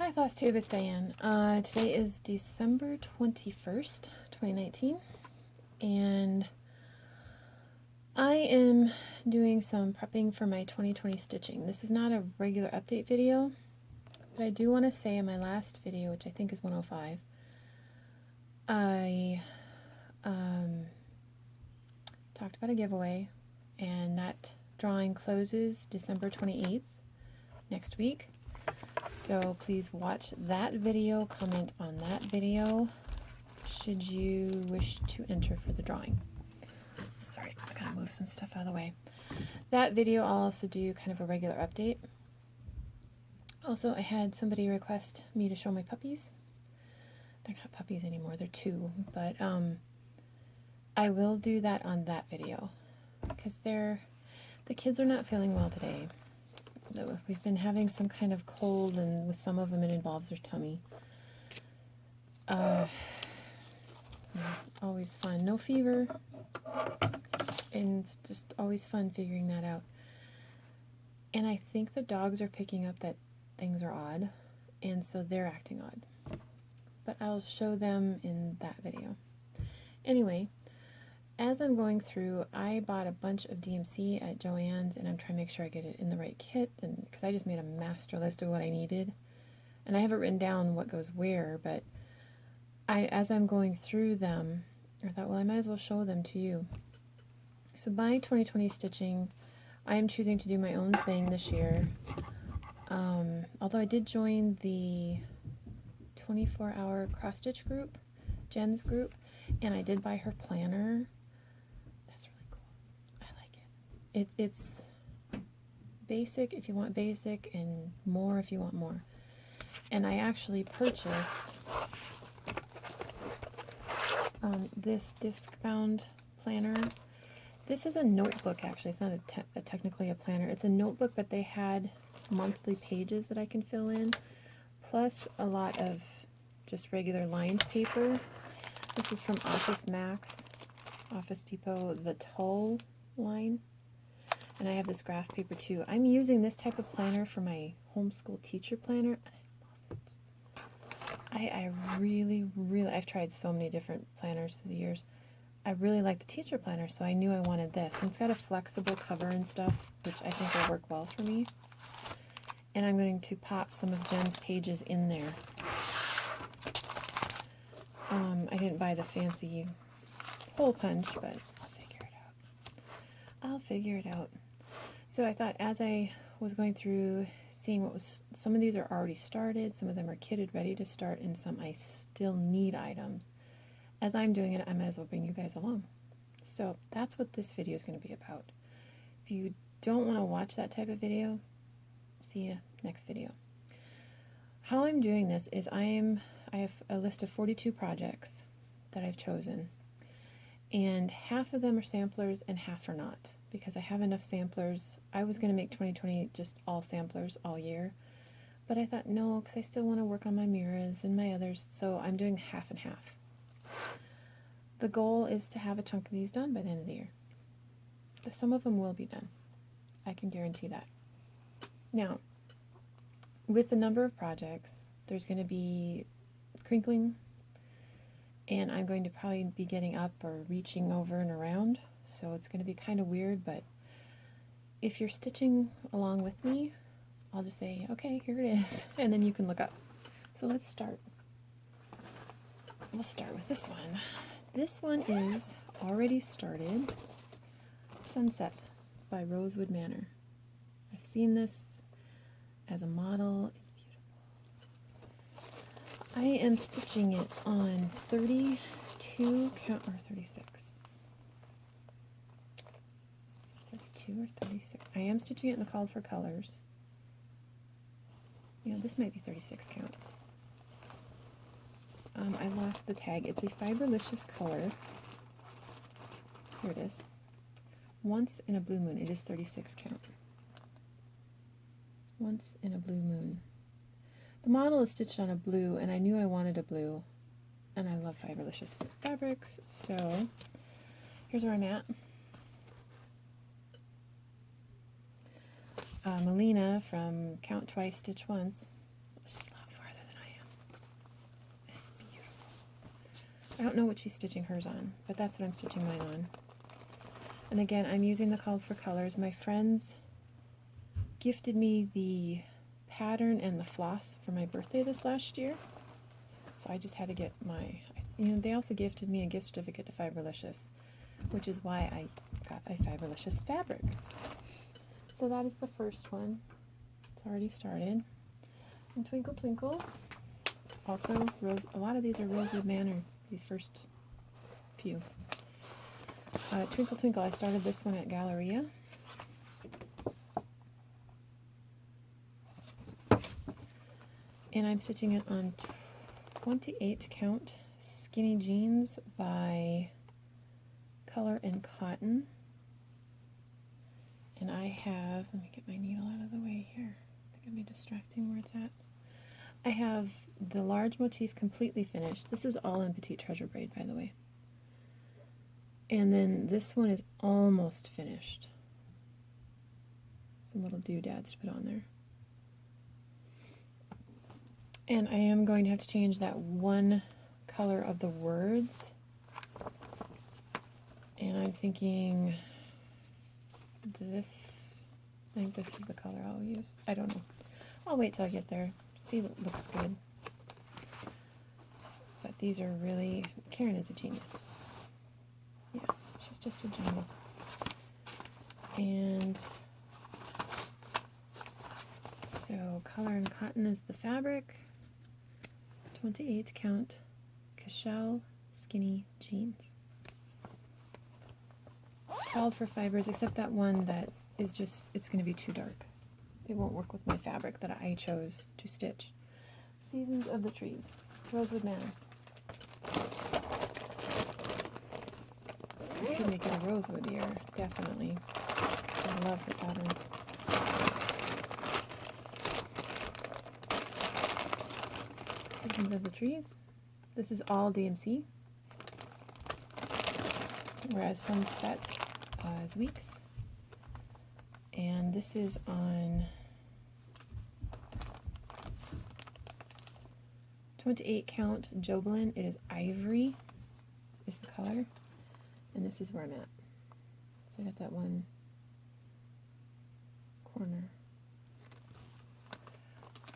Hi Floss Tube, it's Diane. Today is December 21st, 2019, and I am doing some prepping for my 2020 stitching. This is not a regular update video, but I do want to say in my last video, which I think is 105, I talked about a giveaway, and that drawing closes December 28th, next week. So please watch that video, comment on that video, should you wish to enter for the drawing. Sorry, I gotta move some stuff out of the way. That video I'll also do kind of a regular update. Also, I had somebody request me to show my puppies. They're not puppies anymore, they're two, but I will do that on that video because the kids are not feeling well today. We've been having some kind of cold, and with some of them it involves their tummy. Always fun. No fever, and it's just always fun figuring that out. And I think the dogs are picking up that things are odd, and so they're acting odd. But I'll show them in that video. Anyway, as I'm going through, I bought a bunch of DMC at Joann's, and I'm trying to make sure I get it in the right kit, and because I just made a master list of what I needed, and I haven't written down what goes where, but as I'm going through them, I thought, well, I might as well show them to you. So my 2020 stitching, I am choosing to do my own thing this year, although I did join the 24-hour cross-stitch group, Jen's group, and I did buy her planner. It's basic if you want basic, and more if you want more. And I actually purchased this disc-bound planner. This is a notebook, actually. It's not technically a planner. It's a notebook, but they had monthly pages that I can fill in, plus a lot of just regular lined paper. This is from Office Max, Office Depot, the Tulle line. And I have this graph paper too. I'm using this type of planner for my homeschool teacher planner, and I love it. I really, I've tried so many different planners through the years. I really like the teacher planner, so I knew I wanted this. And it's got a flexible cover and stuff, which I think will work well for me. And I'm going to pop some of Jen's pages in there. I didn't buy the fancy hole punch, but I'll figure it out. So I thought, as I was going through, seeing some of these are already started, some of them are kitted, ready to start, and some I still need items. As I'm doing it, I might as well bring you guys along. So that's what this video is going to be about. If you don't want to watch that type of video, see you next video. How I'm doing this is I have a list of 42 projects that I've chosen, and half of them are samplers and half are not, because I have enough samplers. I was going to make 2020 just all samplers all year, but I thought no, because I still want to work on my mirrors and my others, so I'm doing half and half. The goal is to have a chunk of these done by the end of the year. Some of them will be done. I can guarantee that. Now, with the number of projects, there's going to be crinkling, and I'm going to probably be getting up or reaching over and around. So it's going to be kind of weird, but if you're stitching along with me, I'll just say, okay, here it is, and then you can look up. So let's start. We'll start with this one. This one is already started, Sunset by Rosewood Manor. I've seen this as a model. It's beautiful. I am stitching it on 32 count, or 36. 32 or 36. I am stitching it in the called for colors. Yeah, this might be 36 count. I lost the tag. It's a Fiberlicious color. Here it is. Once in a Blue Moon. It is 36 count. Once in a Blue Moon. The model is stitched on a blue, and I knew I wanted a blue, and I love Fiberlicious fabrics, so here's where I'm at. Melina from Count Twice, Stitch Once. She's a lot farther I don't know what she's stitching hers on, but that's what I'm stitching mine on. And again, I'm using the Called for Colors. My friends gifted me the pattern and the floss for my birthday this last year. So I just had to get my, they also gifted me a gift certificate to Fiberlicious, which is why I got a Fiberlicious fabric. So that is the first one. It's already started. And Twinkle Twinkle, also a lot of these are Rosewood Manor, these first few. Twinkle Twinkle, I started this one at Galleria. And I'm stitching it on 28 count skinny jeans by Color and Cotton. And I have, let me get my needle out of the way here. I think I may be distracting where it's at. I have the large motif completely finished. This is all in Petite Treasure braid, by the way. And then this one is almost finished. Some little doodads to put on there. And I am going to have to change that one color of the words. And I'm thinking this, I think this is the color I'll use. I don't know. I'll wait till I get there, see what looks good. But these are really, Karen is a genius. Yeah, she's just a genius. And so Color and Cotton is the fabric. 28 count Cashel skinny jeans. Called for fibers, except that one that is just, it's going to be too dark. It won't work with my fabric that I chose to stitch. Seasons of the Trees, Rosewood Manor. I could make it a rosewood ear, definitely. I love her patterns. Seasons of the Trees. This is all DMC, whereas Sunset is weeks. And this is on 28 count Jobelin. It is Ivory is the color. And this is where I'm at. So I got that one corner.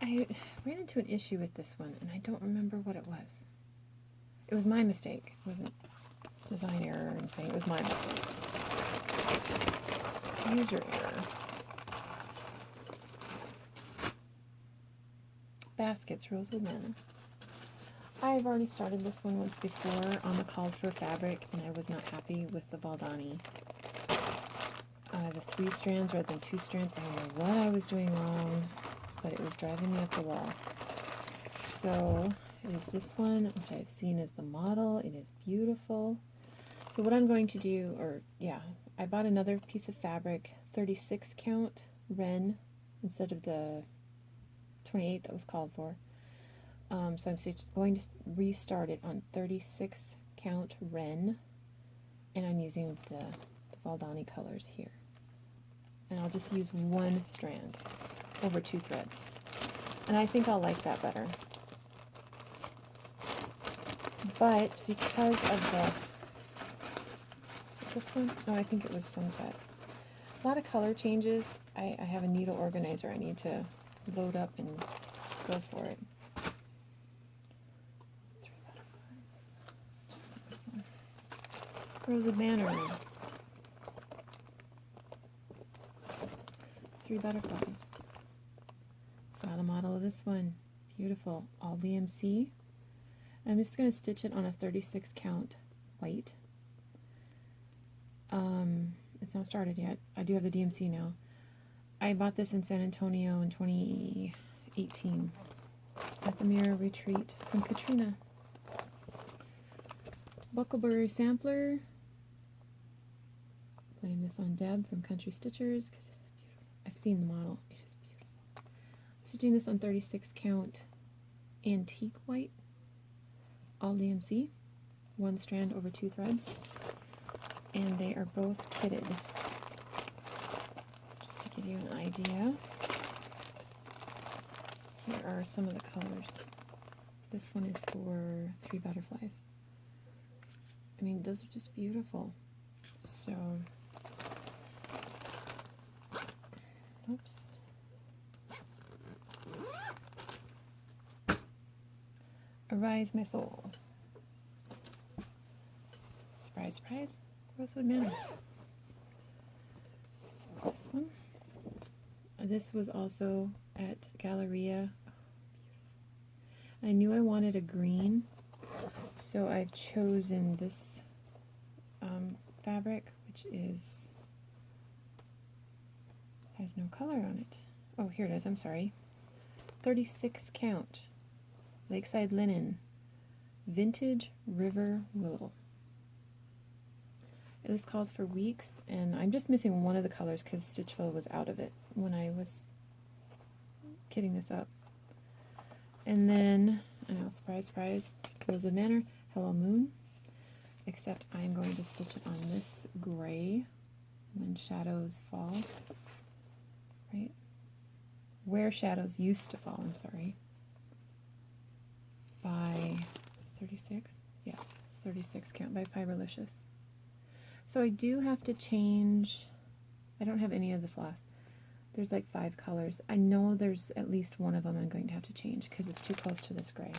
I ran into an issue with this one, and I don't remember what it was. It was my mistake. It wasn't design error or anything. It was my mistake. User error. Baskets, Rosewood Manor. I've already started this one once before on the Called for fabric, and I was not happy with the Baldani. The 3 strands rather than 2 strands. I don't know what I was doing wrong, but it was driving me up the wall. So it is this one, which I've seen as the model. It is beautiful. So what I'm going to do, I bought another piece of fabric, 36 count Ren, instead of the 28 that was called for. So I'm going to restart it on 36 count Ren, and I'm using the Baldani colors here. And I'll just use 1 strand over 2 threads. And I think I'll like that better. But because of the, is it this one? No, I think it was Sunset. A lot of color changes. I have a needle organizer I need to load up and go for it. 3 butterflies. Rosewood Manor. 3 butterflies. Saw the model of this one. Beautiful. All DMC. I'm just going to stitch it on a 36 count white. It's not started yet. I do have the DMC now. I bought this in San Antonio in 2018 at the Mirror Retreat from Katrina. Buckleberry Sampler. Blame this on Deb from Country Stitchers because this is beautiful. I've seen the model. It is beautiful. I'm stitching this on 36 count Antique White. All DMC. 1 strand over 2 threads. And they are both kitted. Just to give you an idea. Here are some of the colors. This one is for 3 butterflies. mean, those are just beautiful. So, oops. Arise, my soul. Surprise, surprise. Rosewood Manor. This one. This was also at Galleria. I knew I wanted a green, so I've chosen this fabric, which has no color on it. Oh, here it is. I'm sorry. 36 count. Lakeside Linen. Vintage River Willow. This calls for weeks, and I'm just missing one of the colors because Stitchville was out of it when I was kitting this up. And then, I know, surprise, surprise, Rosewood Manor, Hello Moon. Except I'm going to stitch it on this gray, When Shadows Fall. Right? Where Shadows Used to Fall, I'm sorry. By 36? Yes, this is 36 count by Fiberlicious. So I do have to change, I don't have any of the floss. There's like 5 colors. I know there's at least one of them I'm going to have to change because it's too close to this gray.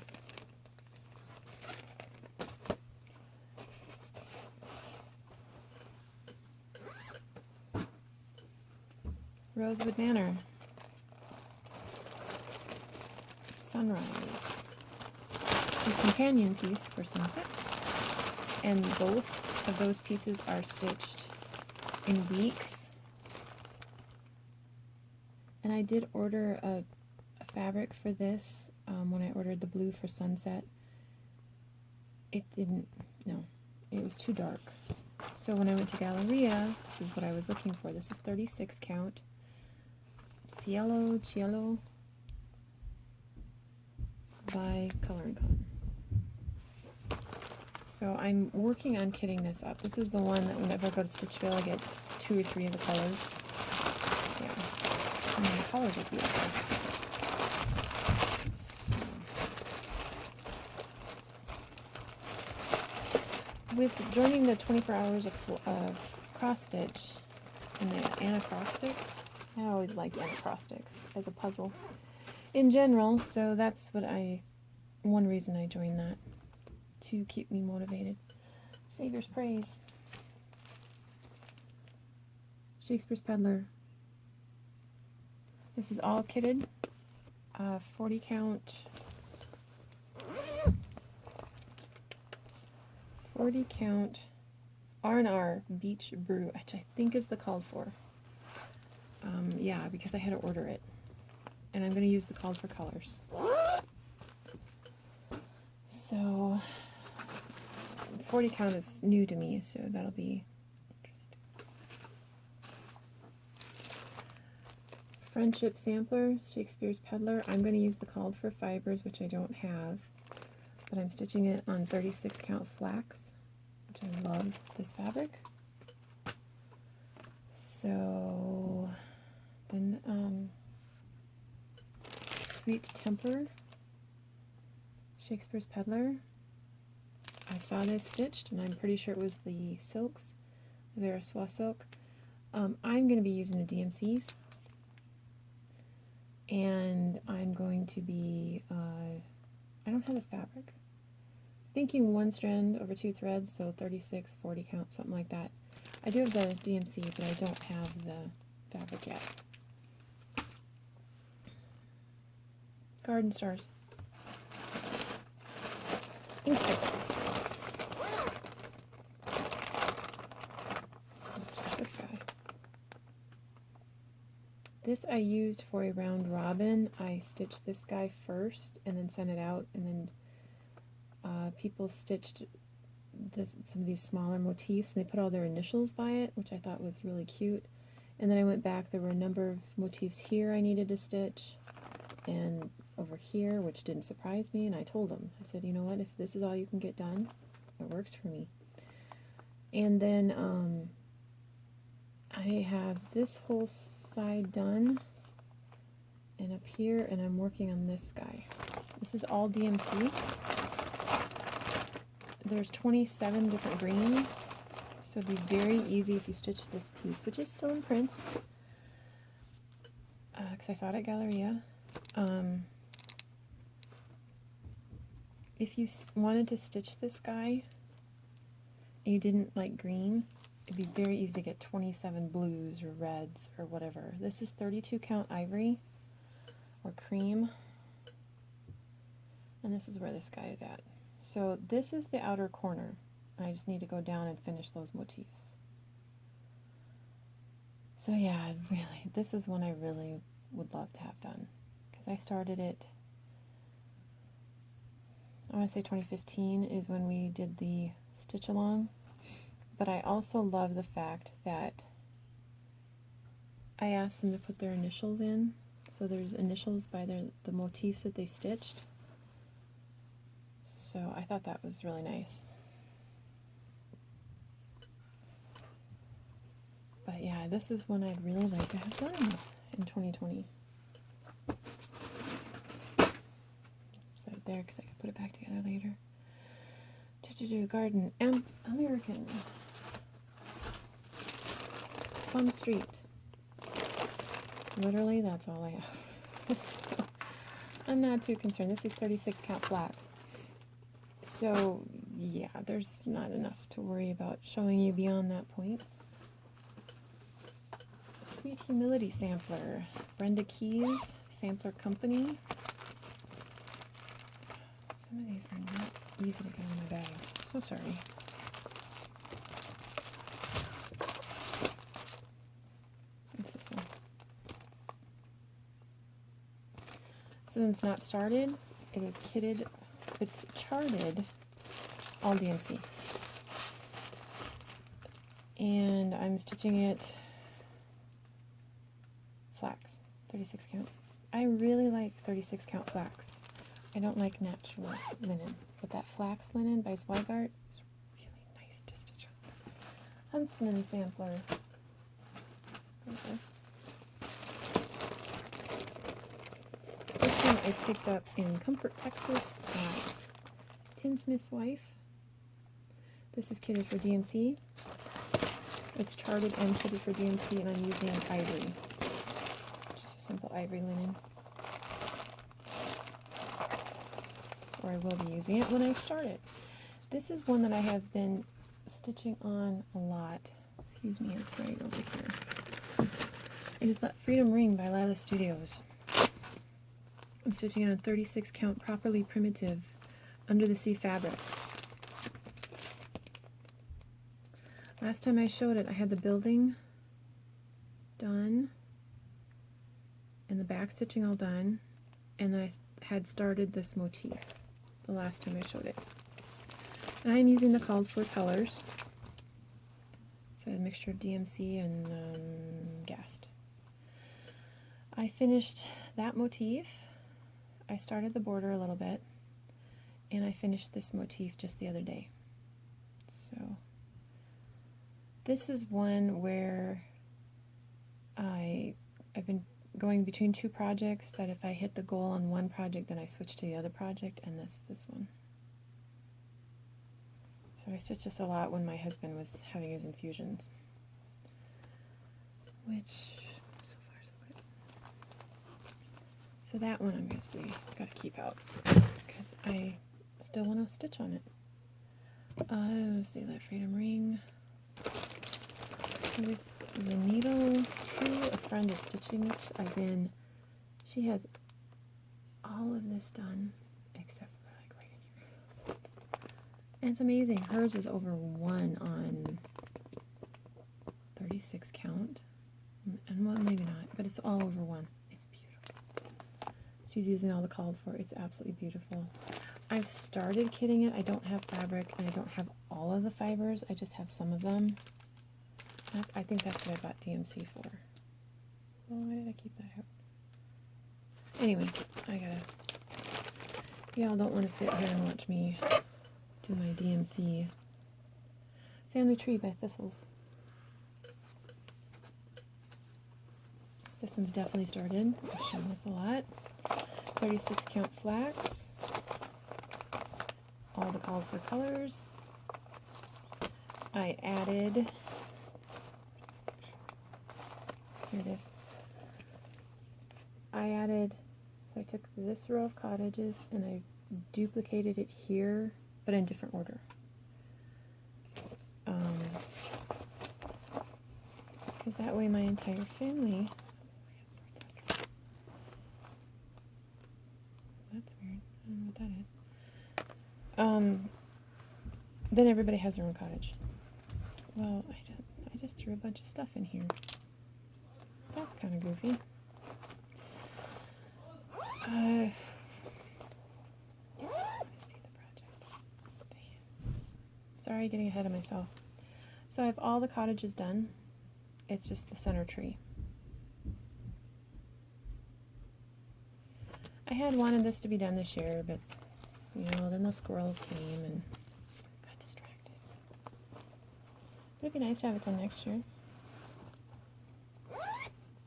Rosewood Manor. Sunrise. A companion piece for Sunset. And both of those pieces are stitched in weeks. And I did order a fabric for this when I ordered the blue for Sunset. It didn't, no, it was too dark. So when I went to Galleria, this is what I was looking for. This is 36 count. Cielo by Color and Con. So I'm working on kitting this up. This is the one that whenever I go to Stitchville, I get 2 or 3 of the colors. Yeah, I mean, the colors are beautiful. So, with joining the 24 hours of cross stitch and the anacrostics, I always liked anacrostics as a puzzle in general. So that's what one reason I joined that, to keep me motivated. Savior's Praise. Shakespeare's Peddler. This is all kitted. 40 count. 40 count R&R Beach Brew, which I think is the called for. Yeah, because I had to order it. And I'm going to use the called for colors. So 40 count is new to me, so that'll be interesting. Friendship Sampler, Shakespeare's Peddler. I'm going to use the called for fibers, which I don't have, but I'm stitching it on 36 count flax, which I love this fabric. So then Sweet Temper, Shakespeare's Peddler. I saw this stitched, and I'm pretty sure it was the silks, Vera Soie silk. I'm going to be using the DMCs, and I'm going to be, I don't have a fabric. Thinking 1 strand over 2 threads, so 36, 40 count, something like that. I do have the DMC, but I don't have the fabric yet. Garden Stars. Ink circles. This guy. This I used for a round robin. I stitched this guy first and then sent it out, and then people stitched some of these smaller motifs, and they put all their initials by it, which I thought was really cute. And then I went back, there were a number of motifs here I needed to stitch, and over here, which didn't surprise me, and I told them, I said, you know what, if this is all you can get done, it works for me. And then I have this whole side done, and up here, and I'm working on this guy. This is all DMC. there's 27 different greens, so it'd be very easy if you stitch this piece, which is still in print, because I saw it at Galleria. If you wanted to stitch this guy and you didn't like green, it'd be very easy to get 27 blues or reds or whatever. This is 32 count ivory or cream, and this is where this guy is at. So this is the outer corner, and I just need to go down and finish those motifs. So yeah, really, this is one I really would love to have done, because I started it, I want to say 2015 is when we did the stitch along, but I also love the fact that I asked them to put their initials in, so there's initials by the motifs that they stitched. So I thought that was really nice. But yeah, this is one I'd really like to have done in 2020. Set it there because I can put it back together later. Garden, American, Plum Street. Literally, that's all I have. So, I'm not too concerned. This is 36 count flax. So yeah, there's not enough to worry about showing you beyond that point. Sweet Humility Sampler, Brenda Keys, Sampler Company. Some of these are not easy to get in my bags. So sorry. So it's not started. It is kitted. It's charted all DMC. And I'm stitching it flax, 36 count. I really like 36 count flax. I don't like natural linen, but that flax linen by Zweigart is really nice to stitch on. Huntsman Sampler. This one I picked up in Comfort, Texas at Tinsmith's Wife. This is kitted for DMC. It's charted and kitted for DMC, and I'm using ivory. Just a simple ivory linen. Or I will be using it when I start it. This is one that I have been stitching on a lot. Excuse me, it's right over here. It is that Freedom Ring by Lila Studios. I'm stitching on a 36 count properly primitive under the sea fabrics. Last time I showed it, I had the building done and the back stitching all done, and I had started this motif the last time I showed it. And I'm using the called for colors. It's a mixture of DMC and Gast. I finished that motif. I started the border a little bit, and I finished this motif just the other day. So this is one where I've been going between two projects, that if I hit the goal on one project, then I switch to the other project, and this one. So I stitched this a lot when my husband was having his infusions, which so far so good. So that one I'm basically got to keep out because I still want to stitch on it. Let's see, that Freedom Ring with the needle too. A friend is stitching this, as in she has all of this done except for like right in here. And it's amazing. Hers is over 1 on 36 count. And well, maybe not, but it's all over 1. It's beautiful. She's using all the called for. It's absolutely beautiful. I've started kitting it. I don't have fabric, and I don't have all of the fibers. I just have some of them. I think that's what I bought DMC for. Well, why did I keep that out? Anyway, y'all don't want to sit here and watch me do my DMC. Family Tree by Thistles. This one's definitely started. I've shown this a lot. 36 count flax. All the called for colors. I added, here it is, so I took this row of cottages and I duplicated it here, but in different order. Because that way my entire family, that's weird, I don't know what that is. Then everybody has their own cottage. Well, I just threw a bunch of stuff in here. That's kind of goofy. Let me see the project. Dang. Sorry, getting ahead of myself. So I have all the cottages done. It's just the center tree. I had wanted this to be done this year, but you know, then those squirrels came and got distracted. But it'd be nice to have it done next year.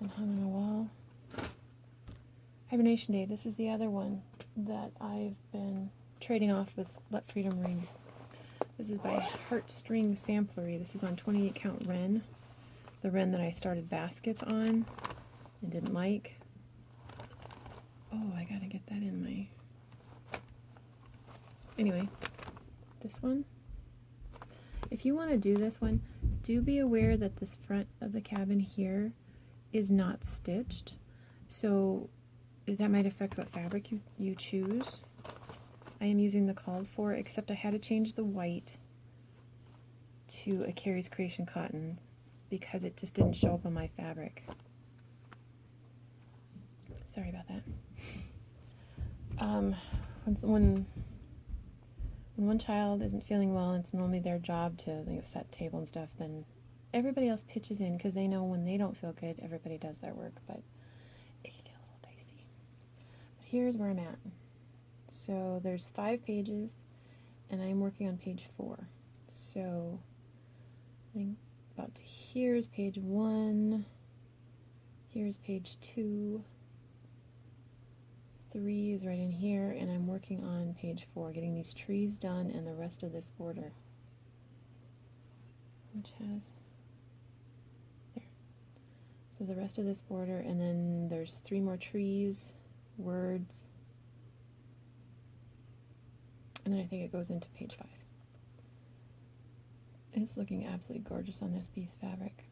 And hung on a wall. Hibernation Day. This is the other one that I've been trading off with Let Freedom Ring. This is by Heartstring Samplery. This is on 28 count wren. The wren that I started baskets on and didn't like. Oh, I gotta get that in my... Anyway, this one. If you want to do this one, do be aware that this front of the cabin here is not stitched. So that might affect what fabric you choose. I am using the called for, except I had to change the white to a Carrie's Creation cotton because it just didn't show up on my fabric. Sorry about that. When one child isn't feeling well and it's normally their job to set table and stuff, then everybody else pitches in because they know when they don't feel good, everybody does their work, but it can get a little dicey. But here's where I'm at. So there's 5 pages, and I'm working on page 4. So I think about here's page 1, here's page 2, 3 is right in here, and I'm working on page 4, getting these trees done and the rest of this border, which has, there. So the rest of this border, and then there's 3 more trees, words, and then I think it goes into page 5. It's looking absolutely gorgeous on this piece of fabric.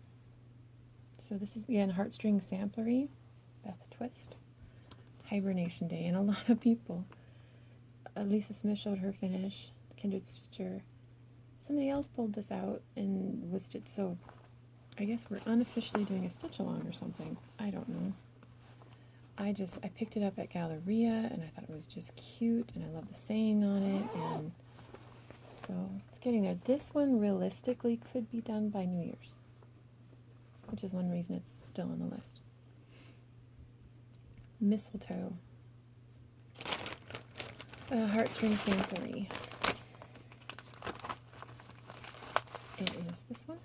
So this is, again, Heartstring Samplery, Beth Twist, Hibernation Day, and a lot of people. Lisa Smith showed her finish, Kindred Stitcher. Somebody else pulled this out and was stitched, so I guess we're unofficially doing a stitch along or something. I don't know. I picked it up at Galleria and I thought it was just cute and I love the saying on it, and so it's getting there. This one realistically could be done by New Year's, which is one reason it's still on the list. Mistletoe. Heartstring Samplery. It is this one.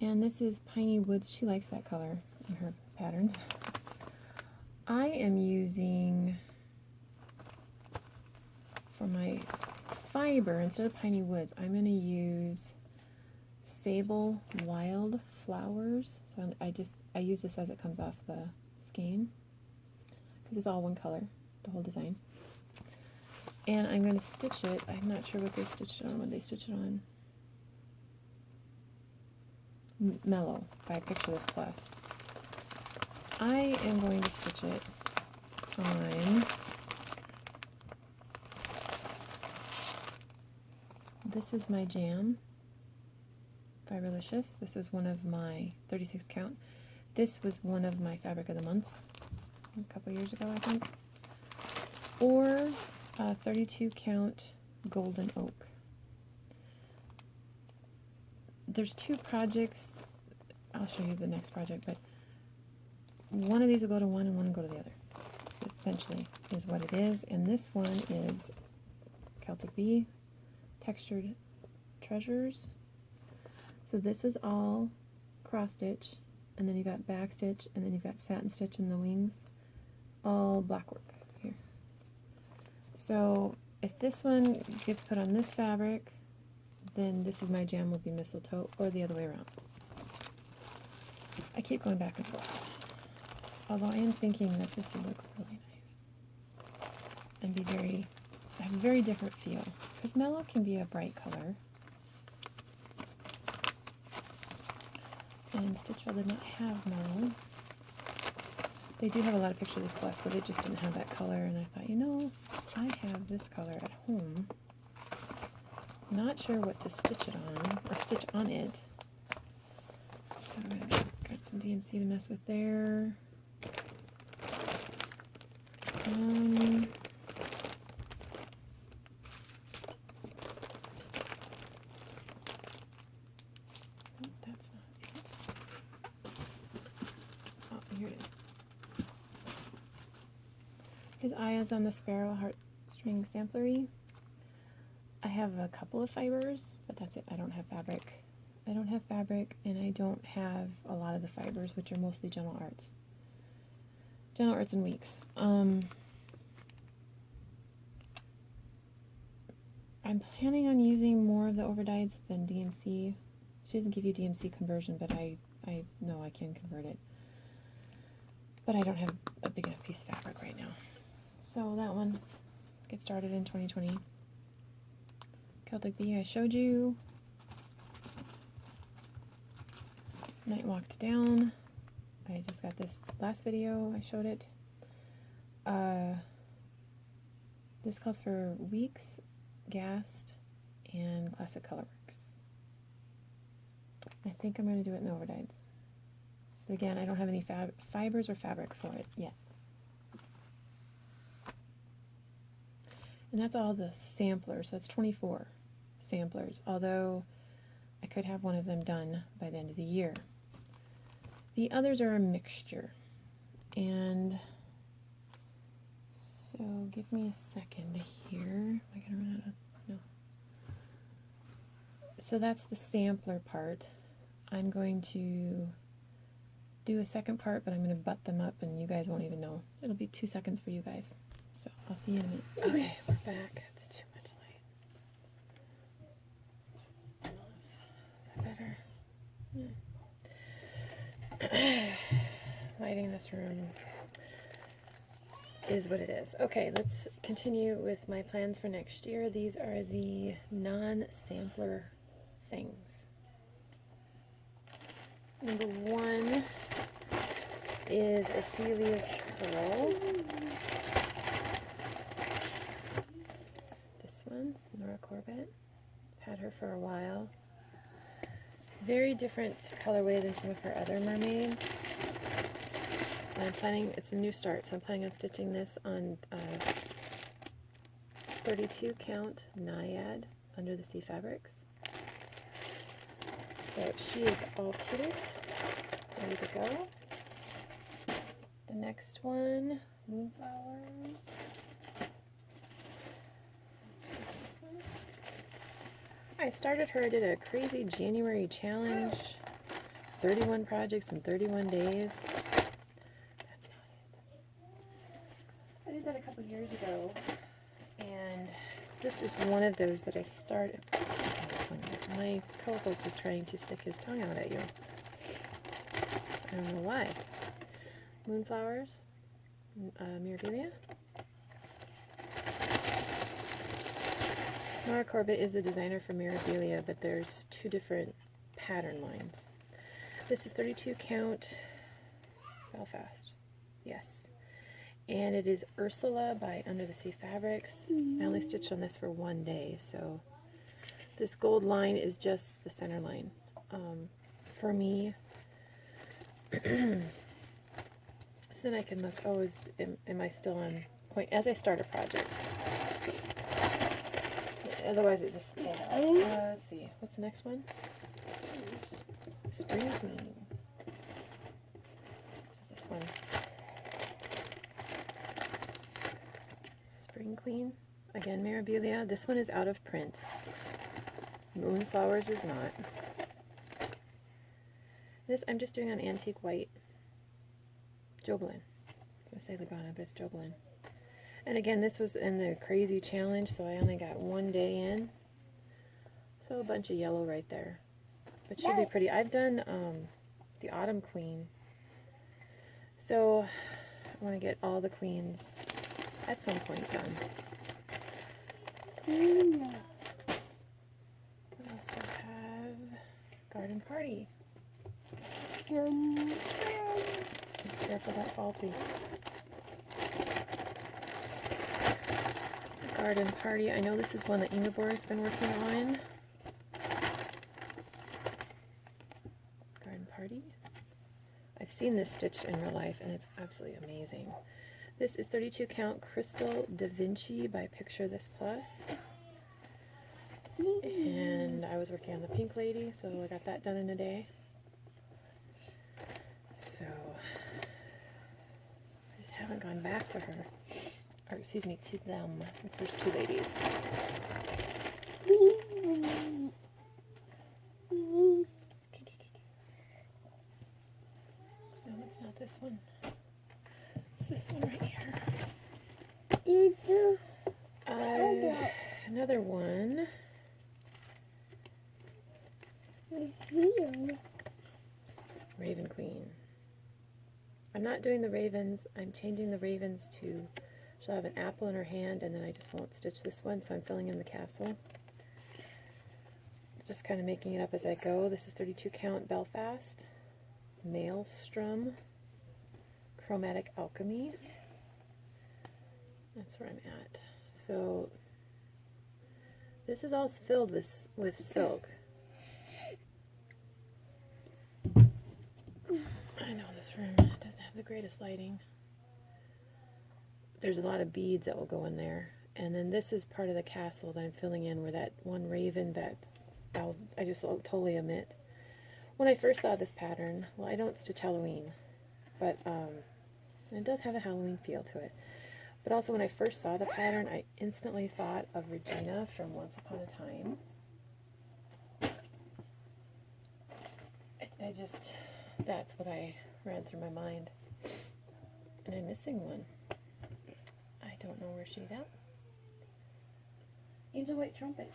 And this is Piney Woods. She likes that color in her patterns. I am using, for my fiber, instead of Piney Woods, I'm going to use Sable Wild Flowers. So I use this as it comes off the skein, because it's all one color, the whole design. And I'm going to stitch it. I'm not sure what they stitched it on. What they stitched it on? Mellow by Picture This Class. I am going to stitch it on this is my jam, Fiberlicious. This is one of my 36 count. This was one of my fabric of the months a couple years ago, I think. Or 32 count Golden Oak. There's 2 projects. I'll show you the next project, but one of these will go to one and one will go to the other. Essentially is what it is. And this one is Celtic Bee Textured Treasures. So this is all cross stitch, and then you got back stitch, and then you've got satin stitch in the wings, all black work here. So if this one gets put on this fabric, then This Is My Jam will be mistletoe, or the other way around. I keep going back and forth. Although I am thinking that this would look really nice and be have a very different feel. Because mellow can be a bright color. And Stitchville did not have mellow. They do have a lot of picture this glass, but they just didn't have that color. And I thought, you know, I have this color at home. Not sure what to stitch it on, or stitch on it. So I've got some DMC to mess with there. Oh, that's not it. Oh, here it is. His eye is on the Sparrow Heartstring Samplery. I have a couple of fibers, but that's it. I don't have fabric. I don't have fabric, and I don't have a lot of the fibers, which are mostly Gentle Arts. Gentle Arts and Weeks. I'm planning on using more of the overdyes than DMC. She doesn't give you DMC conversion, but I know I can convert it. But I don't have a big enough piece of fabric right now. So that one gets started in 2020. Celtic Bee I showed you. Night Walked Down. I just got this last video. I showed it. This calls for Weeks, Gast, and Classic Colorworks. I think I'm going to do it in the overdyes. But again, I don't have any fibers or fabric for it yet. And that's all the samplers. That's 24 samplers, although I could have one of them done by the end of the year. The others are a mixture. And so give me a second here. Am I going to run out of... No. So that's the sampler part. I'm going to do a second part, but I'm going to butt them up and you guys won't even know. It'll be 2 seconds for you guys. So I'll see you in a minute. Okay, we're back. It's too much light. Is that better? Yeah. Lighting this room is what it is. Okay, let's continue with my plans for next year. These are the non-sampler things. Number one is Ophelia's Pearl. This one, Nora Corbett. I've had her for a while. Very different colorway than some of her other mermaids. I'm planning, it's a new start, so I'm planning on stitching this on 32 count Naiad Under the Sea fabrics. So she is all kitted, ready to go. The next one, Moonflowers. This one. I started her, I did a crazy January challenge, 31 projects in 31 days. That's not it. I did that a couple years ago, and this is one of those that I started. My co-host is trying to stick his tongue out at you. I don't know why. Moonflowers, Mirabilia. Nora Corbett is the designer for Mirabilia, but there's two different pattern lines. This is 32 count Belfast. Yes. And it is Ursula by Under the Sea Fabrics. I only stitched on this for 1 day, so this gold line is just the center line. For me, so then I can look, oh, am I still on point as I start a project? Otherwise it just stays out. Let's see, what's the next one? Spring Queen. What's this one? Spring Queen. Again, Mirabilia. This one is out of print. Moonflowers is not. This I'm just doing on antique white. Jobelin. I was going to say Lagana, but it's Jobelin. And again, this was in the crazy challenge, so I only got 1 day in. So a bunch of yellow right there. But should be pretty. I've done the Autumn Queen. So I want to get all the queens at some point done. We also have Garden Party. Careful that fall, please. Garden Party. I know this is one that Ingeborg has been working on. Garden Party. I've seen this stitched in real life and it's absolutely amazing. This is 32 count Crystal Da Vinci by Picture This Plus. And I was working on the Pink Lady, so I got that done in a day. So I just haven't gone back to her. Or excuse me, to them, since there's two ladies. No, it's not this one. It's this one right here. Another one. Raven Queen. I'm not doing the ravens. I'm changing the ravens to, she'll have an apple in her hand, and then I just won't stitch this one, so I'm filling in the castle. Just kind of making it up as I go. This is 32 count Belfast, Maelstrom, Chromatic Alchemy. That's where I'm at. So this is all filled with silk. I know this room doesn't have the greatest lighting. There's a lot of beads that will go in there. And then this is part of the castle that I'm filling in, where that one raven that I just totally omit. When I first saw this pattern, well, I don't stitch Halloween, but it does have a Halloween feel to it. But also when I first saw the pattern, I instantly thought of Regina from Once Upon a Time. I just, that's what I ran through my mind. And I'm missing one. I don't know where she's at. Angel White Trumpet.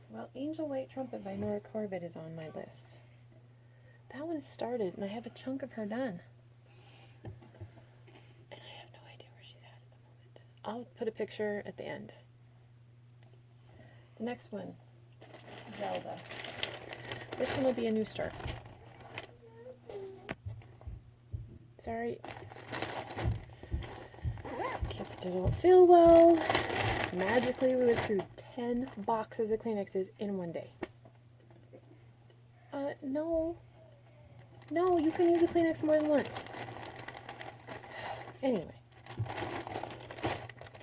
Well, Angel White Trumpet by Nora Corbett is on my list. That one started, and I have a chunk of her done. And I have no idea where she's at the moment. I'll put a picture at the end. The next one, Zelda. This one will be a new start. Sorry. Kits don't feel well. Magically, we went through 10 boxes of Kleenexes in one day. No. No, you can use a Kleenex more than once. Anyway. I'm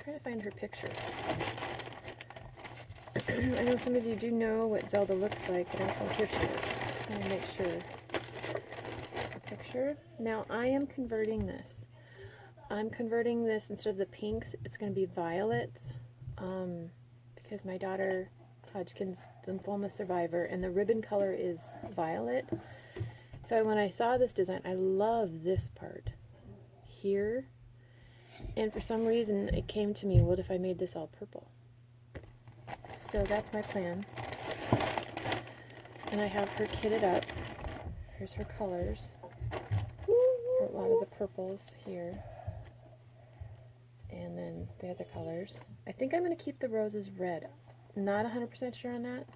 trying to find her picture. I know some of you do know what Zelda looks like, but oh, here she is. Let me make sure. The picture. Now, I am converting this. I'm converting this, instead of the pinks, it's going to be violets, because my daughter, Hodgkin's lymphoma survivor, and the ribbon color is violet. So when I saw this design, I love this part here, and for some reason it came to me, what if I made this all purple? So that's my plan, and I have her kitted up. Here's her colors, a lot of the purples here. And then the other colors. I think I'm going to keep the roses red. Not 100% sure on that.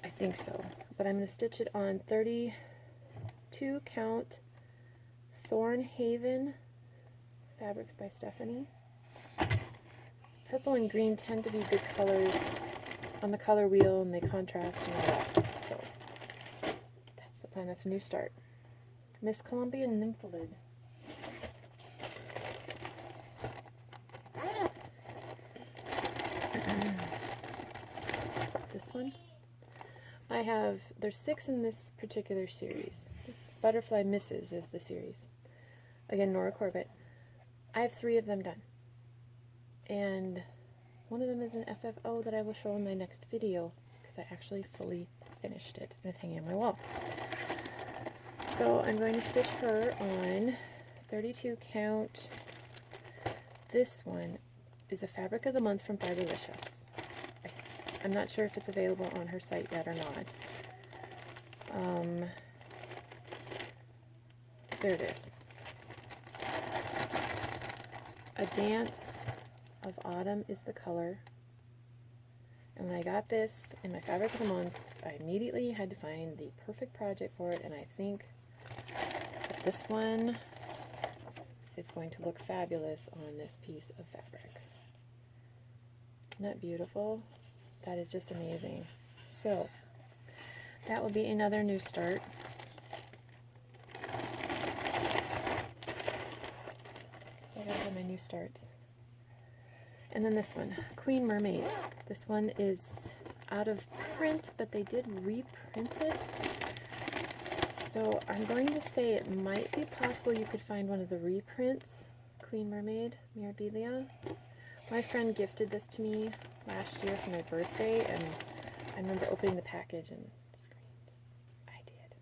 I think so. But I'm going to stitch it on 32 count Thornhaven Fabrics by Stephanie. Purple and green tend to be good colors on the color wheel, and they contrast and all that. So that's the plan. That's a new start. Miss Columbia Nymphalid. This one. There's 6 in this particular series. Butterfly Misses is the series. Again, Nora Corbett. I have 3 of them done. And one of them is an FFO that I will show in my next video, because I actually fully finished it, and it's hanging on my wall. So I'm going to stitch her on 32 count. This one is a fabric of the month from Fiberlicious. I'm not sure if it's available on her site yet or not. There it is. A Dance of Autumn is the color. And when I got this in my fabric of the month, I immediately had to find the perfect project for it, and I think that this one is going to look fabulous on this piece of fabric. Isn't that beautiful? That is just amazing. So that will be another new start. So I gotta have my new starts. And then this one, Queen Mermaid. This one is out of print, but they did reprint it. So I'm going to say it might be possible you could find one of the reprints. Queen Mermaid, Mirabilia. My friend gifted this to me last year for my birthday, and I remember opening the package and screamed. I did.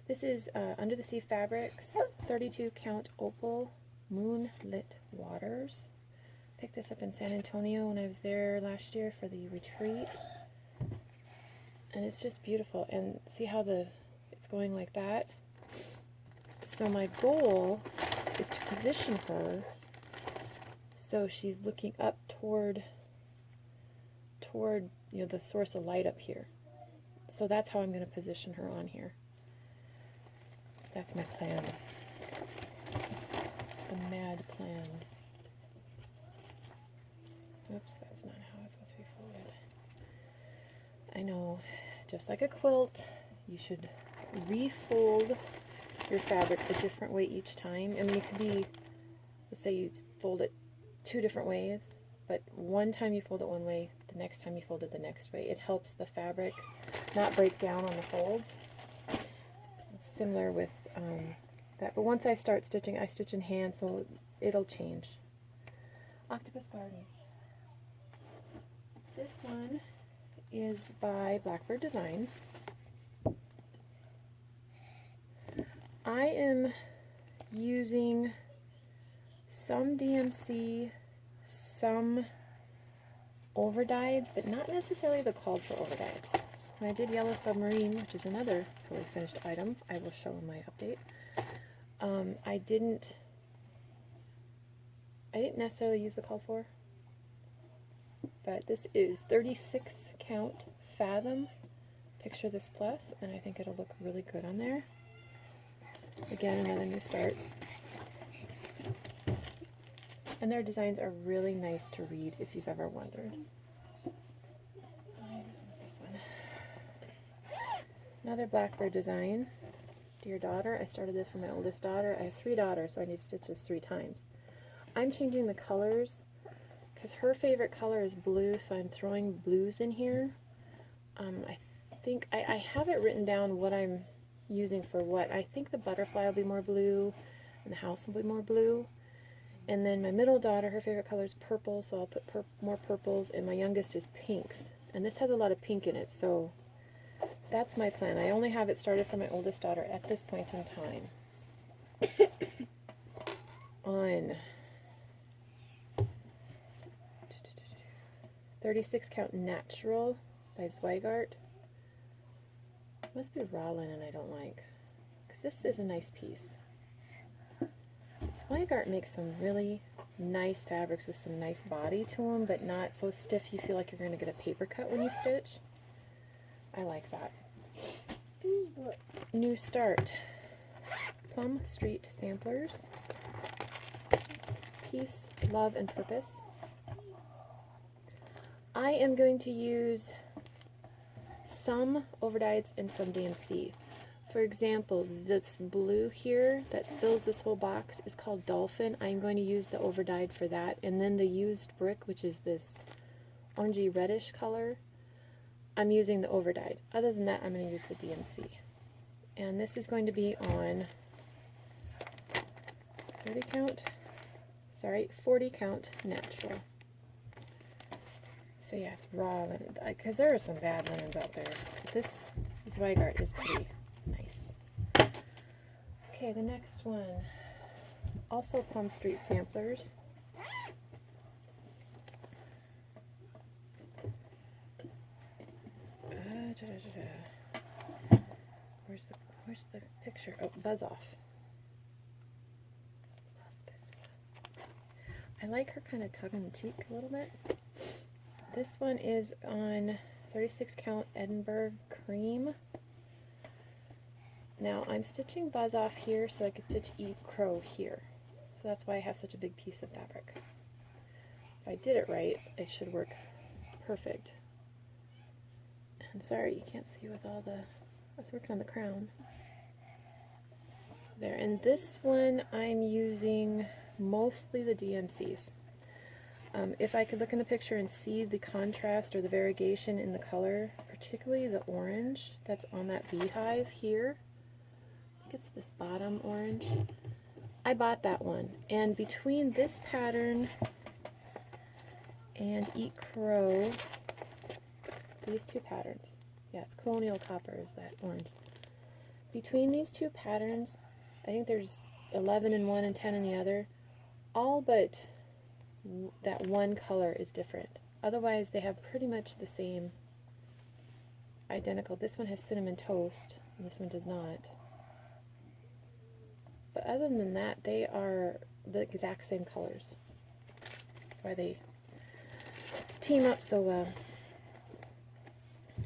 This is Under the Sea Fabrics, 32 count opal, Moonlit Waters. Picked this up in San Antonio when I was there last year for the retreat. And it's just beautiful. And see how it's going like that? So my goal is to position her so she's looking up toward the source of light up here. So that's how I'm going to position her on here. That's my plan. The mad plan. Oops, that's not how it's supposed to be folded. I know, just like a quilt, you should refold your fabric a different way each time. I mean, it could be, let's say you fold it 2 different ways, but one time you fold it one way, the next time you fold it the next way. It helps the fabric not break down on the folds. It's similar with that, but once I start stitching, I stitch in hand, so it'll change. Octopus Garden. This one is by Blackbird Designs. I am using some DMC, some overdyes, but not necessarily the called for overdyes. When I did Yellow Submarine, which is another fully finished item, I will show in my update. I didn't necessarily use the called for, but this is 36 count Fathom Picture This Plus, and I think it'll look really good on there. Again, another new start. And their designs are really nice to read if you've ever wondered. What's this one? Another Blackbird design. Dear Daughter. I started this for my oldest daughter. I have 3 daughters, so I need to stitch this 3 times. I'm changing the colors because her favorite color is blue, so I'm throwing blues in here. I think I have it written down what I'm using for what. I think the butterfly will be more blue and the house will be more blue. And then my middle daughter, her favorite color is purple, so I'll put more purples, and my youngest is pinks. And this has a lot of pink in it, so that's my plan. I only have it started for my oldest daughter at this point in time. On 36 count Natural by Zweigart. Must be raw linen I don't like, because this is a nice piece. Zweigart makes some really nice fabrics with some nice body to them, but not so stiff you feel like you're going to get a paper cut when you stitch. I like that. New Start. Plum Street Samplers. Peace, Love, and Purpose. I am going to use some overdyes and some DMC. For example, this blue here that fills this whole box is called Dolphin. I'm going to use the overdyed for that. And then the used brick, which is this orangey reddish color, I'm using the overdyed. Other than that, I'm going to use the DMC. And this is going to be on 40 count Natural. So yeah, it's raw linen, because there are some bad linens out there. But this Zweigart is pretty nice. Okay, the next one, also Plum Street samplers. Where's the picture? Oh, Buzz Off. Love this one. I like her kind of tongue-in-cheek a little bit. This one is on 36 count Edinburgh Cream. Now I'm stitching Buzz Off here so I can stitch Eat Crow here. So that's why I have such a big piece of fabric. If I did it right, it should work perfect. And sorry you can't see with all the, I was working on the crown. There, and this one I'm using mostly the DMCs. If I could look in the picture and see the contrast or the variegation in the color, particularly the orange that's on that beehive here, I think it's this bottom orange, I bought that one. And between this pattern and Eat Crow, these two patterns, yeah, it's Colonial Copper is that orange. Between these two patterns, I think there's 11 in one and 10 in the other, all but that one color is different. Otherwise, they have pretty much the same, identical. This one has Cinnamon Toast, and this one does not. But other than that, they are the exact same colors. That's why they team up so well.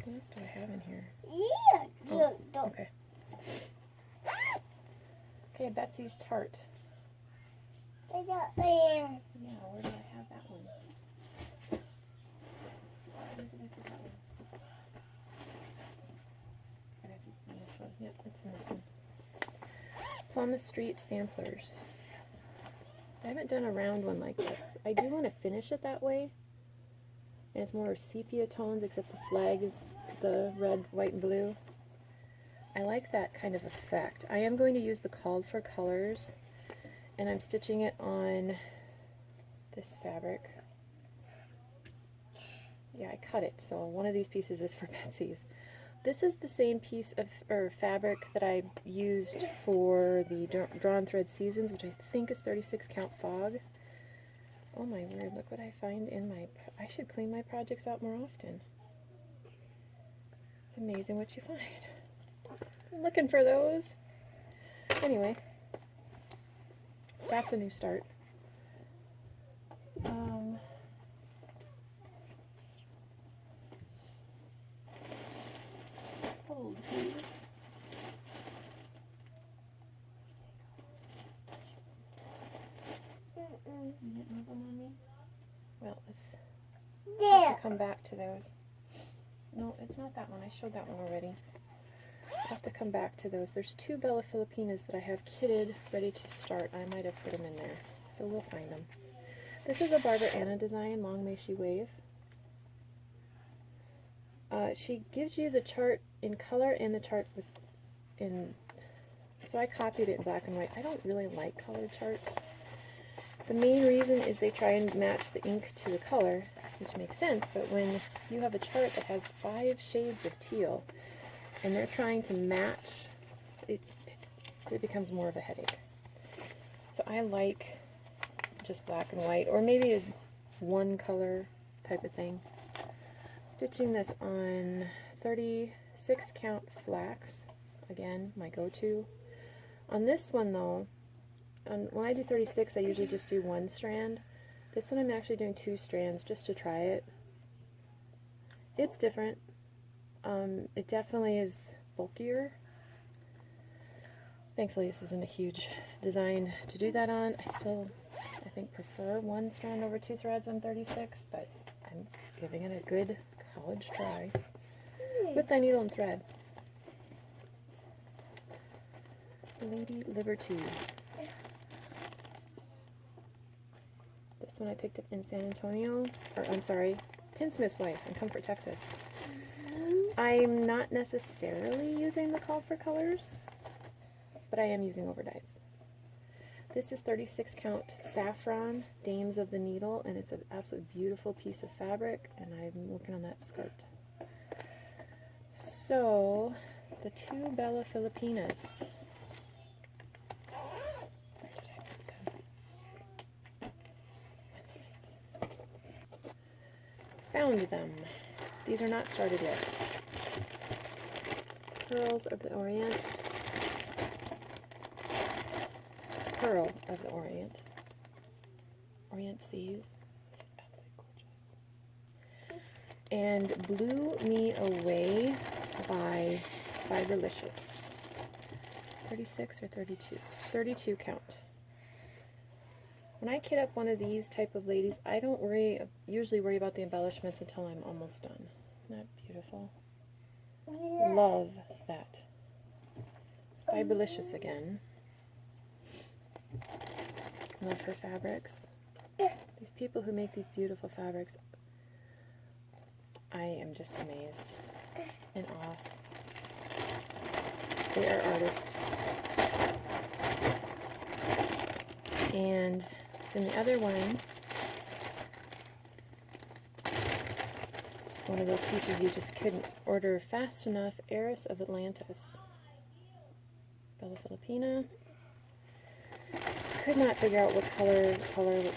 What else do I have in here? Oh, okay. Okay, Betsy's Tart. Yeah, where did I have that one? Where did I put that one? I guess it's in this one. Yep, it's in this one. Plum Street Samplers. I haven't done a round one like this. I do want to finish it that way. And it's more sepia tones, except the flag is the red, white, and blue. I like that kind of effect. I am going to use the Called for Colors, and I'm stitching it on this fabric. Yeah, I cut it, so one of these pieces is for Betsy's. This is the same piece of fabric that I used for the Drawn Thread Seasons, which I think is 36 count Fog. Oh my word, look what I find in my... I should clean my projects out more often. It's amazing what you find. I'm looking for those. Anyway, that's a new start. Hold, please. You didn't move them on me? Well, let's have to come back to those. No, it's not that one. I showed that one already. I'll have to come back to those. There's two Bella Filipinas that I have kitted, ready to start. I might have put them in there, so we'll find them. This is a Barbara Anna design, Long May She Wave. She gives you the chart in color and the chart in... So I copied it in black and white. I don't really like colored charts. The main reason is they try and match the ink to the color, which makes sense, but when you have a chart that has 5 shades of teal, and they're trying to match, it becomes more of a headache. So I like just black and white, or maybe a one color type of thing. Stitching this on 36 count flax, again, my go-to. On this one though, when I do 36, I usually just do one strand. This one I'm actually doing 2 strands just to try it. It's different. It definitely is bulkier. Thankfully this isn't a huge design to do that on. I still, I think, prefer 1 strand over 2 threads on 36, but I'm giving it a good college try with my needle and thread. Lady Liberty. This one I picked up in San Antonio, or I'm sorry, Tinsmith's Wife in Comfort, Texas. I'm not necessarily using the Called for Colors, but I am using overdyes. This is 36 count Saffron, Dames of the Needle, and it's an absolutely beautiful piece of fabric, and I'm working on that skirt. So, the 2 Bella Filipinas. found them. These are not started yet. Pearls of the Orient. Pearl of the Orient. Orient Seas. This is absolutely gorgeous. And Blew Me Away by Fiberlicious. 36 or 32? 32 count. When I kit up one of these type of ladies, I don't usually worry about the embellishments until I'm almost done. Isn't that beautiful? Love that. Fiberlicious again. Love her fabrics. These people who make these beautiful fabrics, I am just amazed, in awe. They are artists. And then the other one, it's one of those pieces you just couldn't order fast enough, Heiress of Atlantis. Bella Filipina. Could not figure out what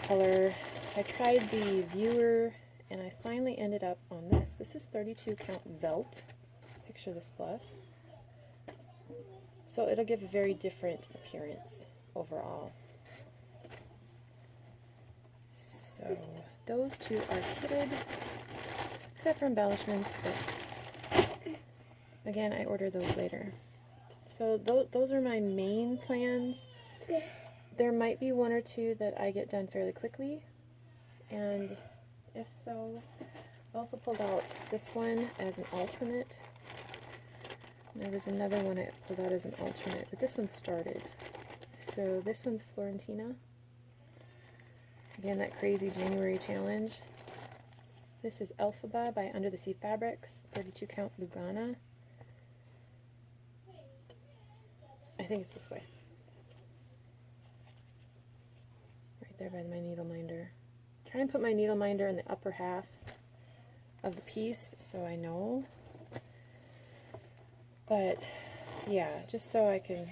color. I tried the viewer, and I finally ended up on this. This is 32 count Velt. Picture this plus. So it'll give a very different appearance overall. So those two are kitted, except for embellishments, but again, I order those later. So those are my main plans. There might be one or two that I get done fairly quickly, and if so, I also pulled out this one as an alternate. There was another one I pulled out as an alternate, but this one started. So this one's Florentina. Again, that crazy January challenge. This is Elphaba by Under the Sea Fabrics, 32 count Lugana. I think it's this way. Right there by my needle minder. Try and put my needle minder in the upper half of the piece so I know. But yeah, just so I can,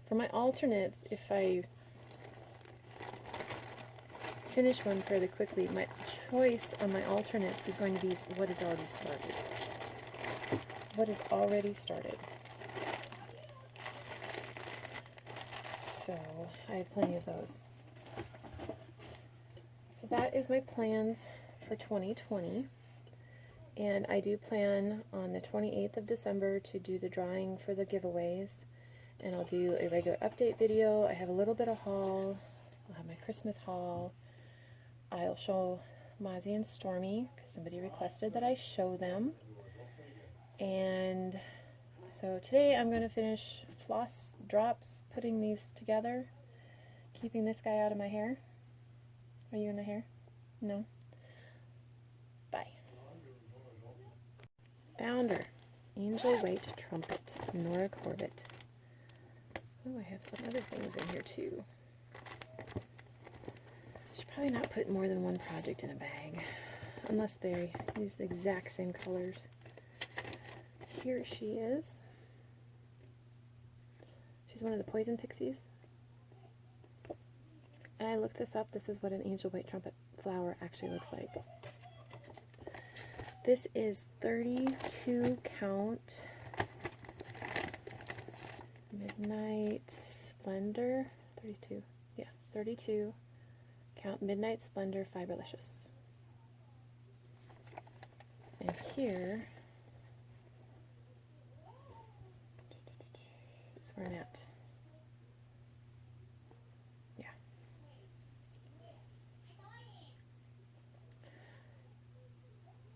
for my alternates, if I finish one fairly quickly, my choice on my alternates is going to be what is already started. What is already started. So I have plenty of those. So that is my plans for 2020. And I do plan on the 28th of December to do the drawing for the giveaways. And I'll do a regular update video. I have a little bit of haul. I'll have my Christmas haul. I'll show Mozzie and Stormy because somebody requested that I show them. And so today I'm going to finish floss drops, putting these together, keeping this guy out of my hair. Are you in the hair? No? Bye. Found her. Angel White Trumpet, Nora Corbett. Oh, I have some other things in here too. Should probably not put more than one project in a bag, unless they use the exact same colors. Here she is. She's one of the poison pixies. And I looked this up. This is what an angel white trumpet flower actually looks like. This is 32 count Midnight Splendor. 32. Yeah, 32 count Midnight Splendor Fiberlicious. And here is where I'm at. Yeah.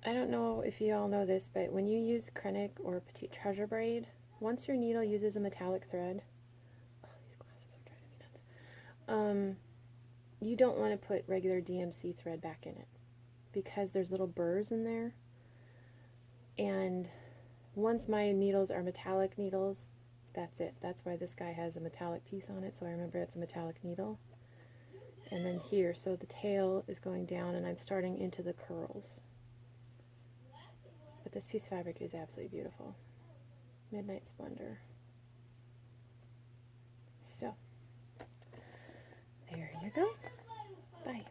I don't know if you all know this, but when you use Krennic or Petite Treasure braid, once your needle uses a metallic thread, oh, these glasses are driving me nuts. You don't want to put regular DMC thread back in it because there's little burrs in there. And once my needles are metallic needles, that's it. That's why this guy has a metallic piece on it, so I remember it's a metallic needle. And then here, so the tail is going down and I'm starting into the curls. But this piece of fabric is absolutely beautiful. Midnight Splendor. So, there you go. Bye.